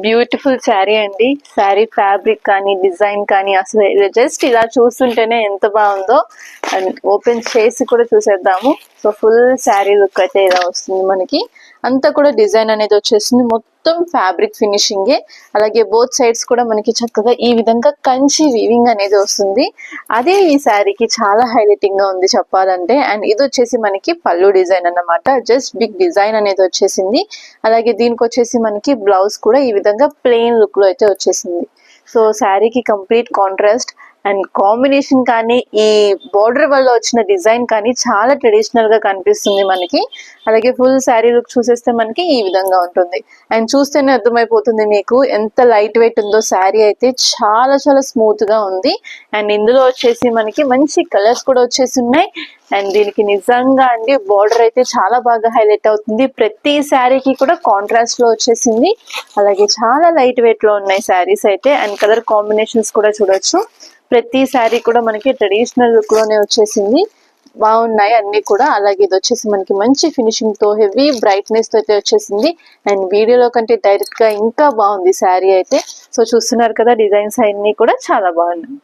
Beautiful sari అండి. Sari fabric కానీ design కానీ అసలు జస్ట్ ఇలా చూస్తుంటేనే ఎంత బాగుందో. అండ్ ఓపెన్ చేసి కూడా చూసేద్దాము. సో ఫుల్ శారీ లుక్ అయితే ఇలా వస్తుంది మనకి. అంతా కూడా డిజైన్ అనేది వచ్చేసింది, మొత్తం ఫ్యాబ్రిక్ ఫినిషింగే. అలాగే బోత్ సైడ్స్ కూడా మనకి చక్కగా ఈ విధంగా కంచి వీవింగ్ అనేది వస్తుంది. అదే ఈ శారీకి చాలా హైలైటింగ్ గా ఉంది చెప్పాలంటే. అండ్ ఇది వచ్చేసి మనకి పళ్ళు డిజైన్ అన్నమాట. జస్ట్ బిగ్ డిజైన్ అనేది వచ్చేసింది. అలాగే దీనికి వచ్చేసి మనకి బ్లౌజ్ కూడా ఈ విధంగా ప్లెయిన్ లుక్ లో అయితే వచ్చేసింది. సో శారీకి కంప్లీట్ కాంట్రాస్ట్ అండ్ కాంబినేషన్ కానీ ఈ బోర్డర్ వల్ల వచ్చిన డిజైన్ కానీ చాలా ట్రెడిషనల్ గా కనిపిస్తుంది మనకి. అలాగే ఫుల్ శారీ లుక్ చూసేస్తే మనకి ఈ విధంగా ఉంటుంది. అండ్ చూస్తేనే అర్థమైపోతుంది మీకు ఎంత లైట్ వెయిట్ ఉందో. శారీ అయితే చాలా చాలా స్మూత్ గా ఉంది. అండ్ ఇందులో వచ్చేసి మనకి మంచి కలర్స్ కూడా వచ్చేసి ఉన్నాయి. అండ్ దీనికి నిజంగా అండి బోర్డర్ అయితే చాలా బాగా హైలైట్ అవుతుంది. ప్రతి శారీకి కూడా కాంట్రాస్ట్ లో వచ్చేసింది. అలాగే చాలా లైట్ వెయిట్ లో ఉన్నాయి శారీస్ అయితే. అండ్ కలర్ కాంబినేషన్స్ కూడా చూడొచ్చు. ప్రతి శారీ కూడా మనకి ట్రెడిషనల్ లుక్ లోనే వచ్చేసింది. బాగున్నాయి అన్ని కూడా. అలాగే ఇది వచ్చేసి మనకి మంచి ఫినిషింగ్ తో హెవీ బ్రైట్నెస్ తో అయితే వచ్చేసింది. అండ్ వీడియోలో కంటే డైరెక్ట్ గా ఇంకా బాగుంది శారీ అయితే. సో చూస్తున్నారు కదా, డిజైన్స్ అన్ని కూడా చాలా బాగున్నాయి.